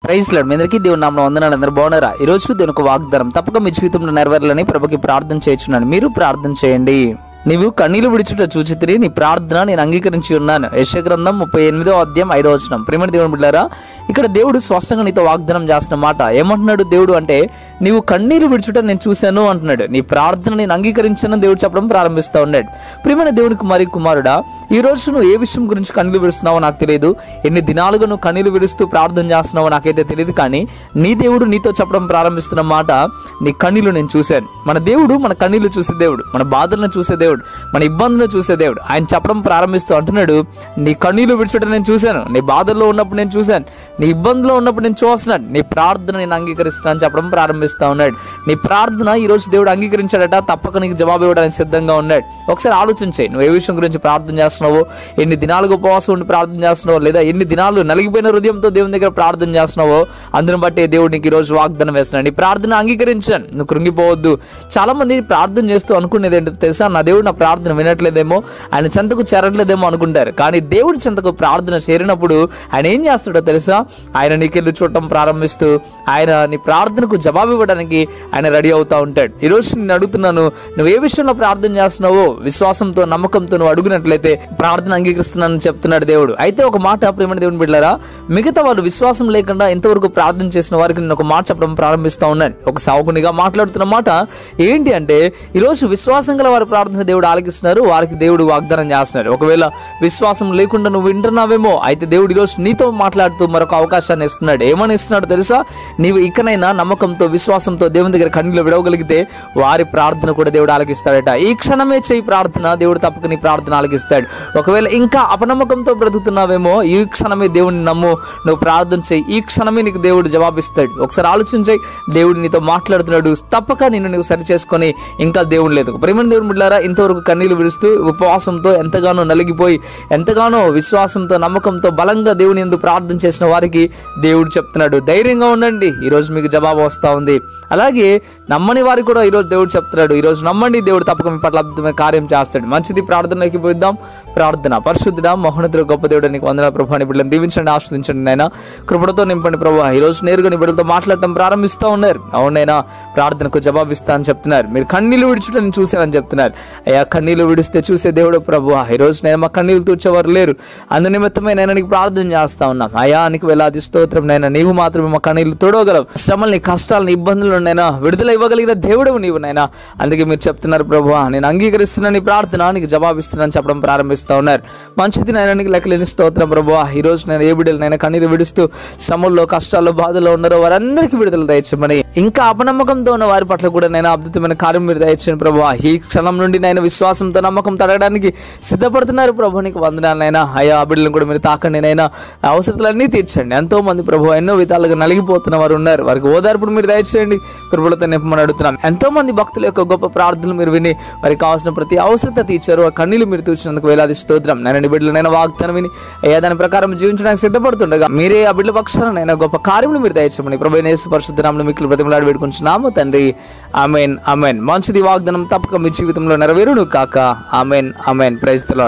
Praise lord. మీ అందరికీ దేవుని నామమున వందనాలు. అందరూ బాగున్నారా? ఈ రోజు దేవుని యొక్క వాగ్దానం తప్పక మీ జీవితంలో నెరవేరాలని ప్రభుకి ప్రార్థన చేయించున్నాను. మీరు ప్రార్థన చేయండి. నీవు కన్నీళ్లు విడిచుట చూచితిరి, నీ ప్రార్థన నేను అంగీకరించి ఉన్నాను. యెషయా గ్రంథం 38వ అధ్యాయం 5వ వచనం. ప్రియమైన దేవుని బిడ్డలారా, ఇక్కడ దేవుడు స్పష్టంగా నీతో వాగ్దానం చేస్తున్న మాట ఏమంటున్నాడు దేవుడు అంటే, నీవు కన్నీళ్లు విడిచుట నేను చూశాను అంటున్నాడు. నీ ప్రార్థన నేను అంగీకరించాను దేవుడు చెప్పడం ప్రారంభిస్తూ ఉన్నాడు. ప్రియమైన దేవునికి మరి కుమారుడా, ఈ రోజు నువ్వు ఏ విషయం గురించి కన్నీళ్లు విడుస్తున్నావో నాకు తెలియదు. ఎన్ని దినాలుగా నువ్వు కన్నీళ్లు విడుస్తూ ప్రార్థన చేస్తున్నావో నాకైతే తెలియదు. కానీ నీ దేవుడు నీతో చెప్పడం ప్రారంభిస్తున్న మాట, నీ కన్నీళ్లు నేను చూశాను. మన దేవుడు మన కన్నీళ్లు చూసే దేవుడు, మన బాధలను చూసే దేవుడు, మన ఇబ్బందులను చూసే దేవుడు. ఆయన చెప్పడం ప్రారంభిస్తూ అంటున్నాడు, నీ కన్నీళ్లు విడిచడం నేను చూశాను, నీ బాధల్లో ఉన్నప్పుడు నేను చూశాను, నీ ఇబ్బందులో ఉన్నప్పుడు నేను చూస్తున్నాను, నీ ప్రార్థన నేను అంగీకరిస్తున్నాను చెప్పడం ప్రారంభిస్తూ ఉన్నాడు. నీ ప్రార్థన ఈ రోజు దేవుడు అంగీకరించాడట, తప్పక నీకు జవాబు ఇవ్వడానికి సిద్ధంగా ఉన్నాడు. ఒకసారి ఆలోచించే, నువ్వు ఏ విషయం గురించి ప్రార్థన చేస్తున్నావో, ఎన్ని దినాలుగా ఉపవాసం ఉండి ప్రార్థన చేస్తున్నావో, లేదా ఎన్ని దినాలు నలిగిపోయిన హృదయంతో దేవుని దగ్గర ప్రార్థన చేస్తున్నావో, అందుని బట్టి దేవుడు నీకు ఈ రోజు వాగ్దానం వేస్తున్నాడు. నీ ప్రార్థన అంగీకరించాను, నువ్వు కృంగిపోవద్దు. చాలా మంది ప్రార్థన చేస్తూ అనుకునేది ఏంటో తెలుసా, నా దేవుడు నా ప్రార్థన వినట్లేదేమో, ఆయన చెంతకు చేరట్లేదేమో అనుకుంటారు. కానీ దేవుడి చెంతకు ప్రార్థన చేరినప్పుడు ఆయన ఏం చేస్తాడో తెలుసా, ఆయన నీకెళ్ళి చూడటం ప్రారంభిస్తూ ఆయన నీ ప్రార్థనకు జవాబు ఇవ్వడానికి ఆయన రెడీ అవుతా ఉంటాడు. ఈరోజు నేను అడుగుతున్నాను, నువ్వు ఏ విషయంలో ప్రార్థన చేస్తున్నావో విశ్వాసంతో నమ్మకంతో నువ్వు అడుగునట్లయితే ప్రార్థన అంగీకరిస్తున్నానని చెప్తున్నాడు దేవుడు. అయితే ఒక మాట ప్రియమైన దేవుని బిడ్డలారా, మిగతా వాళ్ళు విశ్వాసం లేకుండా ఇంతవరకు ప్రార్థన చేసిన వారికి నేను ఒక మాట చెప్పడం ప్రారంభిస్తూ ఉన్నాను. ఒక సావుకునిగా మాట్లాడుతున్న మాట ఏంటి అంటే, ఈరోజు విశ్వాసం గల వారి ప్రార్థన దేవుడు ఆలకిస్తున్నారు, వారికి దేవుడు వాగ్దానం చేస్తున్నారు. ఒకవేళ విశ్వాసం లేకుండా నువ్వు వింటున్నావేమో, అయితే దేవుడు ఈరోజు నీతో మాట్లాడుతూ మరొక అవకాశాన్ని ఇస్తున్నాడు. ఏమని ఇస్తున్నాడు తెలుసా, నీవు ఇకనైనా నమ్మకంతో విశ్వాసంతో దేవుని దగ్గర కన్నీళ్లు విడవగలిగితే వారి ప్రార్థన కూడా దేవుడు ఆలకిస్తాడట. ఈ క్షణమే చేయి ప్రార్థన, దేవుడు తప్పక నీ ప్రార్థన ఆలకిస్తాడు. ఒకవేళ ఇంకా అపనమ్మకంతో బ్రతుకుతున్నావేమో, ఈ క్షణమే దేవుడిని నమ్ము, నువ్వు ప్రార్థన చేయి, ఈ క్షణమే నీకు దేవుడు జవాబిస్తాడు. ఒకసారి ఆలోచించాయి, దేవుడు నీతో మాట్లాడుతున్నాడు, తప్పక నిన్ను నువ్వు సరి చేసుకొని ఇంకా దేవుడు లేదు. ప్రేమ దేవుని బిడ్డలారా, ఇంతవరకు కన్నీళ్లు విడుస్తూ ఉపవాసంతో ఎంతగానో నలిగిపోయి ఎంతగానో విశ్వాసంతో నమ్మకంతో బలంగా దేవుని యందు ప్రార్థన చేసిన వారికి దేవుడు చెప్తున్నాడు, ధైర్యంగా ఉండండి, ఈరోజు మీకు జవాబు వస్తూ ఉంది. అలాగే నమ్మని వారికి కూడా ఈరోజు దేవుడు చెప్తున్నాడు, ఈరోజు నమ్మండి, దేవుడు తప్పక మీ పట్ల అద్భుతమైన కార్యం చేస్తాడు. మంచిది, ప్రార్థనలోకి పోయిద్దాం. ప్రార్థన. పరిశుద్ధుడా మహోన్నతుడు గొప్ప దేవుడు, నీకు వందనాలు ప్రభువా. నీ బిడ్డలను దీవించండి, ఆశ్రదించండి నాయనా, కృపతో నింపండి ప్రభువా. ఈరోజు నేరుగా నీ బిడ్డలతో మాట్లాడటం ప్రారంభిస్తూ ఉన్నారు. అవునైనా ప్రార్థనకు జవాబిస్తా అని చెప్తున్నారు. మీరు కన్నీళ్లు విడిచుటని చూశారని చెప్తున్నారు. అయ్యా, కన్నీళ్లు విడిస్తే చూసే దేవుడు ప్రభువా. ఈరోజు నేను మా కన్నీళ్లు తూర్చేవారు లేరు, అందు నిమిత్తమే నేను నీకు ప్రార్థన చేస్తా ఉన్నాం. అయ్యా, నీకు వేలాది స్తోత్రం నైనా, నీవు మాత్రమే మా కన్నీళ్లు తోడవగలవు. శ్రమల్ని, కష్టాలని, ఇబ్బందులు నైనా విడుదల ఇవ్వగలిగిన దేవుడు నీవు నైనా. అందుకే మీరు చెప్తున్నారు ప్రభువా, నేను అంగీకరిస్తున్నా నీ ప్రార్థన, నీకు జవాబిస్తున్నాను చెప్పడం ప్రారంభిస్తూ ఉన్నారు. మంచిది నైనా, నీకు లెక్కలేని స్తోత్రం ప్రభువా. ఈరోజు నేను ఏ బిడ్డలనైనా కన్నీరు విడుస్తూ శ్రమల్లో, కష్టాల్లో, బాధలో ఉన్నారో వారందరికీ విడుదల దయచేయమని, ఇంకా అపనమ్మకంతో ఉన్న వారి పట్ల కూడా నేను అద్భుతమైన కార్యం మీరు దయచేయండి ప్రభువా. ఈ క్షణం నుండి నేను విశ్వాసంతో నమ్మకంతో అడగడానికి సిద్ధపడుతున్నారు ప్రభు, నీకు వందనాలనైనా. అయ్యా, ఆ బిడ్డలను కూడా మీరు తాకండి నైనా, అవసరాలన్నీ తీర్చండి. ఎంతో మంది ప్రభు ఎన్నో విధాలుగా నలిగిపోతున్న వారు ఉన్నారు, వారికి ఓదార్పును మీరు దయచేయండి, కృపలతో నింపమని అడుగుతున్నాను. ఎంతో మంది భక్తుల యొక్క గొప్ప ప్రార్థనలు మీరు విని వారికి కావాల్సిన ప్రతి అవసరత తీర్చారు, ఆ కన్నీళ్లు మీరు తీర్చినందుకు వేలాది స్తోత్రం. నేను బిడ్డలనైనా వాగ్దానం విని అయ్యా దాని ప్రకారం జీవించడానికి సిద్ధపడుతుండగా మీరే ఆ బిడ్డల పక్షాన గొప్ప కార్యములు మీరు దయచేయమని ప్రభువైన యేసు పరిశుద్ధ నామములో మిక్కిలి బ్రతిమలాడి వేడుకుంటున్నాము తండ్రి. ఆమేన్, ఆమేన్. మంచిది, వాగ్దానం తప్పక మీ జీవితంలో నెరవేరును కాక. Amen, amen. Praise the lord.